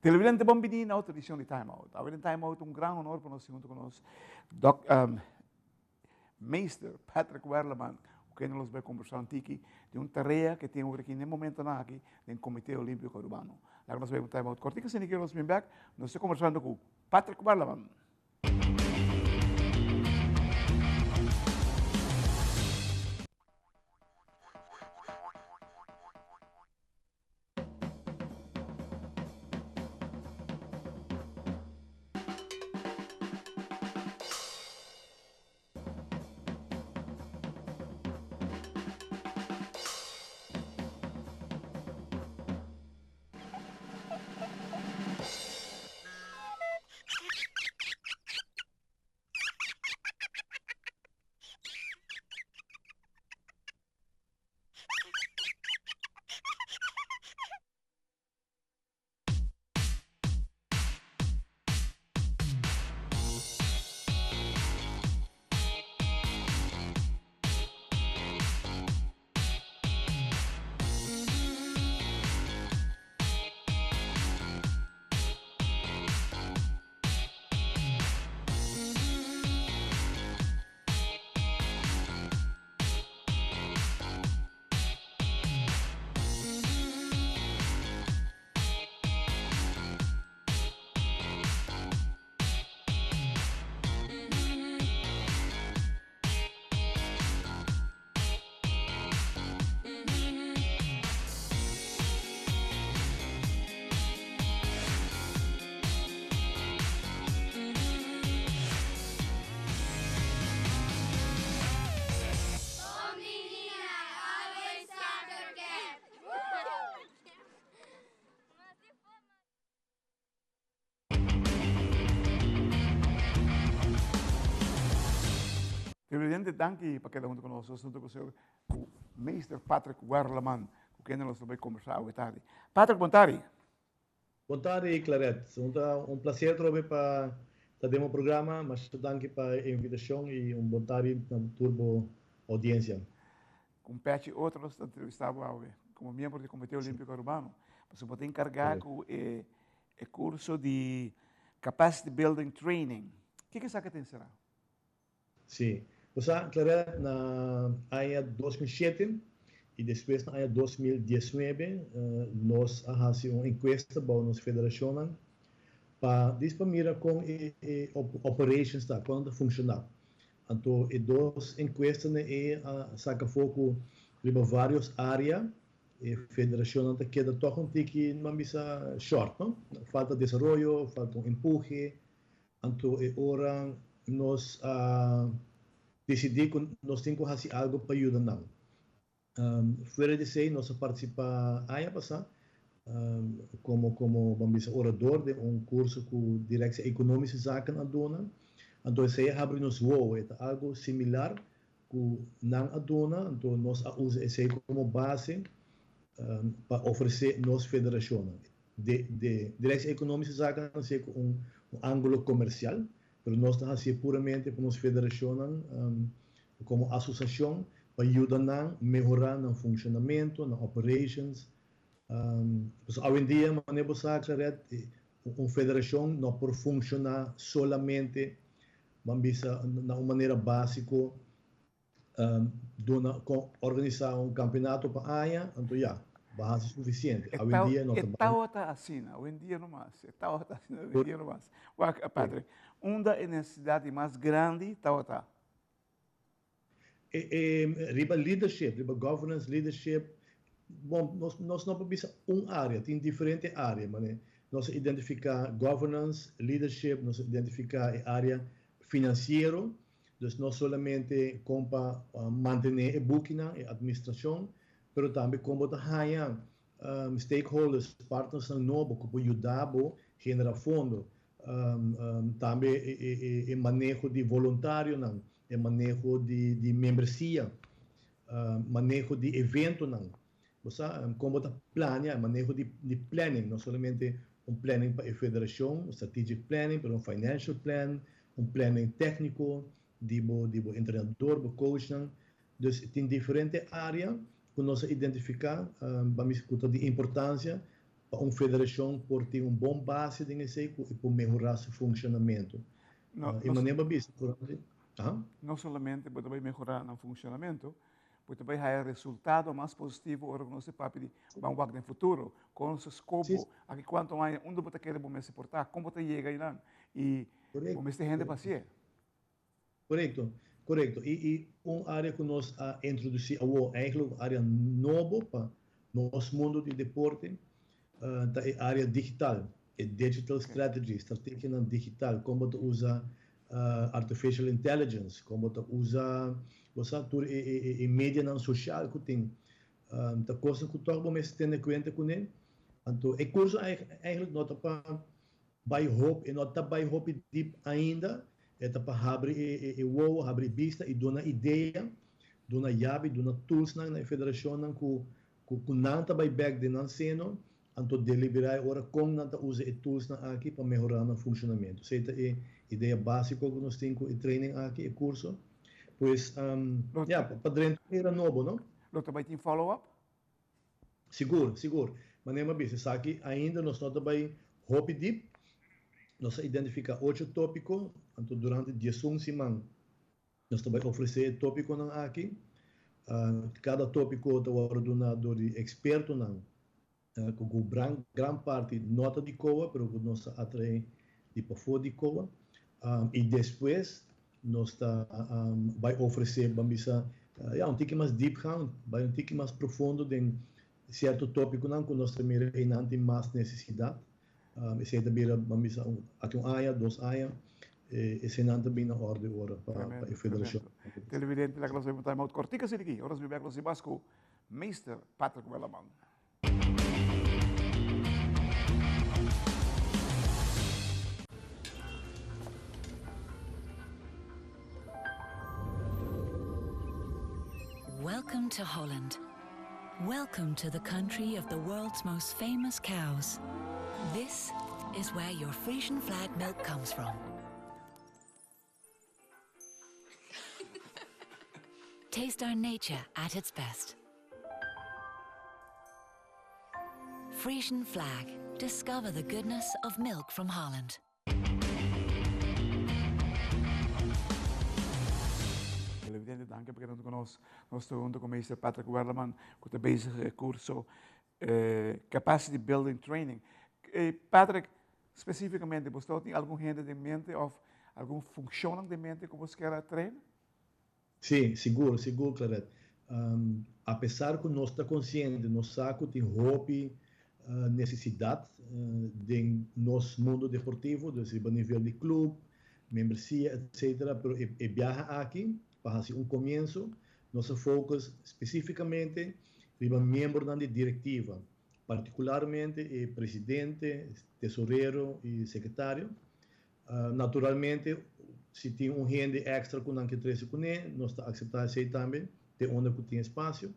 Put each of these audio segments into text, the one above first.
Televidente bambini na outra edição de Time Out. A ver em Time Out um grande honor para nós junto conosco. Meester Patrick Werleman, que nós vamos conversar aqui de uma tarefa que tem aqui no momento aqui no Comitê Olímpico Urbano. Lá nós vamos Time Out. Cortica se ninguém nos vem back, nós estamos conversando com Patrick Werleman. Televidente, danke para cada junto conosco. Junto com o senhor, o Meester Patrick Werleman, com quem nós vamos conversar hoje tarde. Patrick, boa tarde. Boa tarde, Clarette. Um prazer trocar para o programa, mas danke para a invitação e boa tarde na turbo audiência. Compete outros entrevistados como membro do Comitê Olímpico Urbano. Você pode encarregar com o curso de Capacity Building Training. O que você tem será? Sim. Você, Clarette, na ano 2007 e depois na ano 2019, nós fizemos uma encuesta para a nossa federação para mirar como operations está, quando funciona. Então, e duas encuestas saca foco em várias áreas. A federação queda todo um tique uma missa short, não? Falta desenvolvimento, falta empurre. Então, agora nós decidimos que nós temos que fazer algo para ajudar. Fora de ser, nós participamos ano passado como vamos dizer, orador de um curso com direção econômica zaken a dona. Então, saya abre nos voa, é algo similar com não a dona. Então, nós usamos como base para oferecer nossa federação. De direção econômica zaken é um ângulo comercial, mas nós estamos assim puramente para nossa federação como associação para ajudar a melhorar no funcionamento, na operations. Hoje em dia, uma federação não pode funcionar solamente de uma maneira básica, organizar um campeonato para a AIA, então já, base suficiente. Hoje em dia não está assim, hoje em dia não mais. Está assim, hoje em dia não mais. Patrick, onde é a necessidade mais grande está? Riba leadership, riba governance leadership. Bom, nós não podemos uma área, tem diferentes áreas, mas nós identificar governance, leadership, nós identificar a área financeira, então não somente como para manter a booking, a administração, mas também como para stakeholders, partners novos, que podem ajudar a generar fundos, também o manejo de voluntário, o manejo de membresia, manejo de evento, como está planear, manejo de planning, não somente planning para a federação, strategic planning, mas financial plan, planning técnico, de treinador, de coaching. Então, tem diferentes áreas que nós identificar, vamos discutir de importância para uma federação por ter um bom base de e por melhorar seu funcionamento. No, E no, maneira vista, por exemplo, no solamente puede mejorar el funcionamiento, puede haber resultado más positivo ahora que no se papi vamos a en el futuro, con su sim, escopo, aquí cuánto hay, onde você quer bom se portar, como te llega aí, e correto, bom se gente correto, paciente. correto, correto. E uma área que nós introduzimos, eigenlijk uma área nova para nosso mundo de deporte, é a área digital, é digital strategy, estratégia digital, como tu usa artificial intelligence, como tu usa e mídia social que tem, da coisa que tu vamos ter em conta com ele. Então, é curso eigenlijk não está para by hope e não está by hope deep ainda, é para abrir o abrir vista e dar uma ideia, dar uma chave, dar uma tools na federação que não está by back de não sendo, então deliberar agora como não está usa e tools aqui para melhorar o funcionamento. Essa é a ideia básica que nós temos e training aqui, o curso. Pois, para dentro era novo, não? Lo também tem follow-up? Seguro, seguro. Mas nem uma vez, aqui ainda nós não estamos hope deep, nós identificamos 8 tópicos, então durante 11 semanas, nós vamos oferecer tópico aqui. Cada tópico está ordenado de experto, com grande parte nota de COA, mas nós atrai de para fora de COA. E depois, nós vai oferecer, vamos um pouco mais deep, vai um pouco mais profundo em certo tópico, que nós também tem mais necessidade. Esse é também, vamos aqui área, 2 áreas, esse não também na ordem agora para a federação. Televidente, la clase de time out cortica se aqui. Ahora se me clase basco, Mr. Patrick Wellerman. Welcome to Holland. Welcome to the country of the world's most famous cows. This is where your Frisian flag milk comes from. Taste our nature at its best. Frisian flag. Discover the goodness of milk from Holland. Televidente, danke porque nos conosco. Nós estamos junto com o Mr. Patrick Wellerman, que está bezig com o curso Capacity Building Training. Patrick, especificamente, você tem algum gente em mente ou algum funcionamento em mente que você quer treinar? Sim, seguro, Claret. Apesar que nós estamos conscientes, nós sabemos que tem hobby, necessidade de nosso mundo deportivo, a nível de clube, membresia, etc. Mas viaja aqui para fazer começo, nosso foco especificamente para membros da diretiva, particularmente o presidente, tesoreiro e secretário. Naturalmente, se tem gente extra que não quer trazer com ele, nós aceitamos isso também, de onde tem espaço.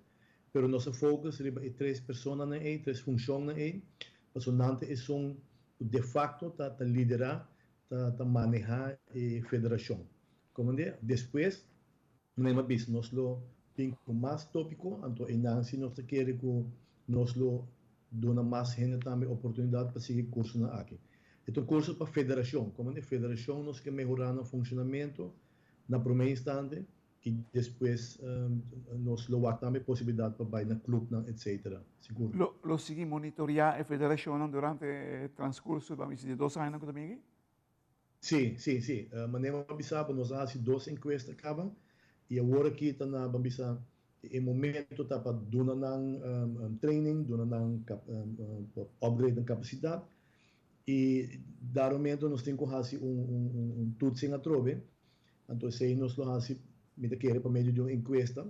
Mas nosso foco é 3 pessoas, 3 funções, personalmente são de facto para liderar, para manejar a federação. Como depois, nós temos mais tópico, então nós queremos que nós damos mais gente também oportunidade para seguir curso aqui. Então, curso para a federação, como a federação nós queremos melhorar o funcionamento na primeira instante e depois nós temos também possibilidade para ir no clube, etc. Seguro. Lo segui monitorear a federação durante o transcurso de 2 anos também? Sim. Maneira que nós fazemos 2 enquestas e agora aqui está na Bambisa, em momento está para dar training, dar upgrade de capacidade e dar momento nós temos que fazer tudo sem atrove. Então se nós fazemos para meio de uma enquesta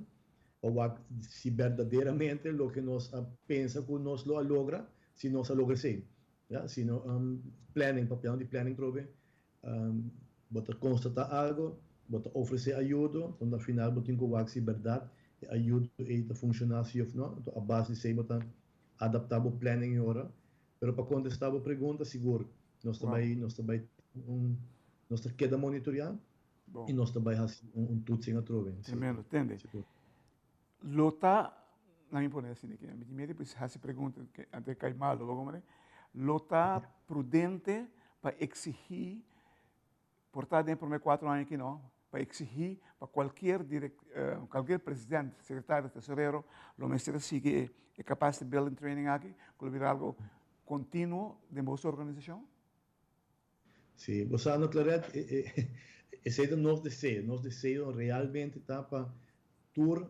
para se verdadeiramente o que nós pensa que nós lo logra, se nós logra sim, se não planning, papel de planning trove, bota constatar algo, bota oferecer ajuda, então no final bota em se verdade ajuda a funcionar se ou não, então a base de ser bota adaptar o planning agora, mas para contestar a pergunta seguro, nós também nós queda monitorear e nós também faz tudo sem a trove. Tremendo, entende? Lota não me impõe assim, que me medo pues hace pergunta que até cai mal logo, mas lo tá prudente para exigir por estar dentro de 4 anos que não, para exigir para qualquer presidente, secretário, tesoreiro, lo mestre sigue é capaz de building training aqui, que virar algo contínuo de nossa organização? Sim, você não claridade, esse é o nosso desejo realmente tá para tur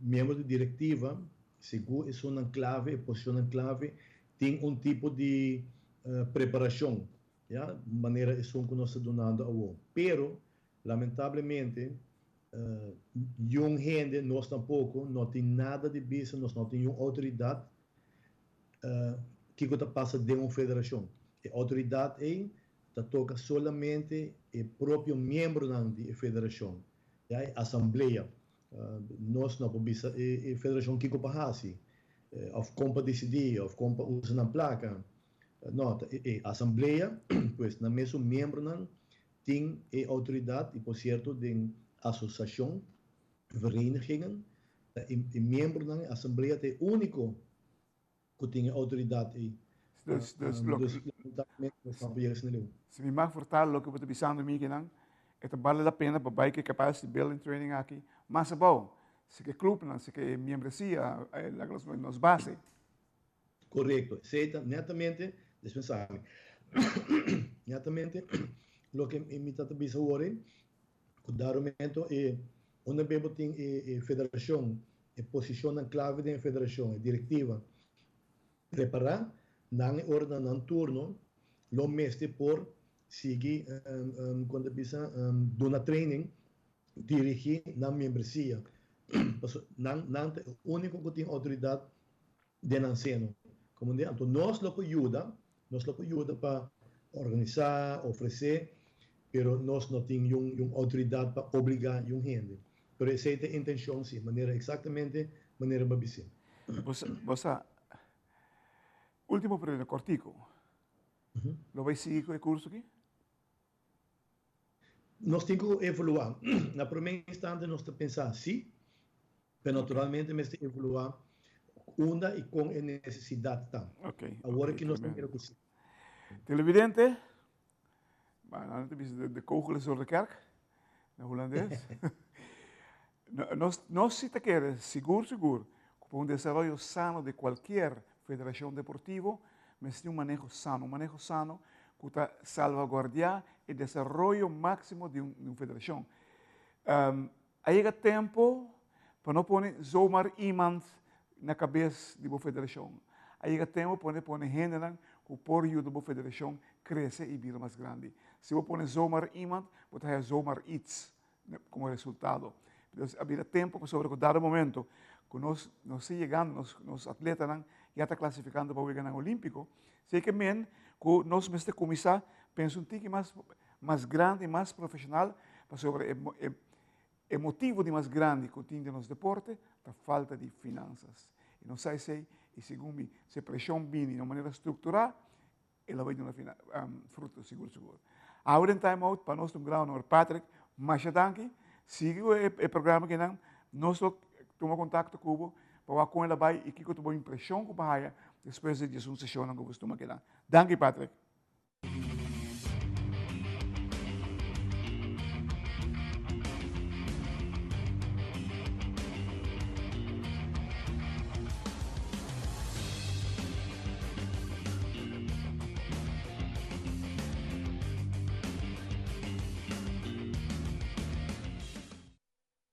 membros de diretiva, seguro é uma clave, posição clave, tem tipo de preparação, já, maneira é que nós estamos donando ao, pero lamentavelmente young gente nós tampouco não tem nada de business, nós não temos autoridade que passa de uma federação. A autoridade toca solamente o próprio membro da federação, a assembleia. Nós não podemos a federação que passa, of compa decidir, of compa usa na placa. Não, a assembleia, pois na mesmo membro não tem a autoridade e por certo de associação, verenigingen, e membro da assembleia é o único que tem autoridade. Se me mag vertalen, o que eu estou pensando em mim, vale a pena para que é capaz de building training aqui, mas é bom, se que clube, se que membresia, nos base. Correto, aceita netamente, dispensável. Netamente, o que me está pensando agora, o momento é onde bebo tem a federação, a posição clave da federação, a diretiva, preparar, não ordem, não turno, lo mestre por seguir quando pensa dona training, dirigir na membresia, não o único que tem autoridade de anciano, como de então nós lo ajuda para organizar, oferecer, pero nós não temos autoridade para obrigar gente. Pero essa é a intenção, sim, maneira exatamente maneira babisi. Você último período cortico. Lo vai seguir com o curso aqui? Nós temos que evoluir. Na primeira instante, nós temos que pensar sim, mas naturalmente nós temos que evoluir e com a necessidade também. Agora que nós temos que recursos. Televidente, não te de kogel is door de kerk, na holandês. Nós se te quer seguro, com um desenvolvimento sano de qualquer federação deportiva, mas tem um manejo sano que está salvaguardar o desenvolvimento máximo de uma federação. Aí é tempo para não pôr zomaar iemand na cabeça de uma federação. Aí é tempo para pôr gente que por ajuda da federação crescer e vir mais grande. Se você pôr zomaar iemand, você vai zomaar iets como resultado. Então, havia tempo para sobre dado momento que nós chegando, nos atletas já está classificando para o ganhar olímpico, sei que men que nós temos que começar a pensar um tique mais grande, mais profissional, para sobre o motivo de mais grande que tem no deporte, a falta de finanças. E não sei se, e segundo se a pressão vem de uma maneira estruturada, ela vai dar fruto seguro. Agora em time out, para nós um grau no Patrick, mas danke, siga o programa que nós tomamos contato com o para com ela vai e que eu tive impressão com a depois de uma sessão que eu costumo quedar. Danke, Patrick.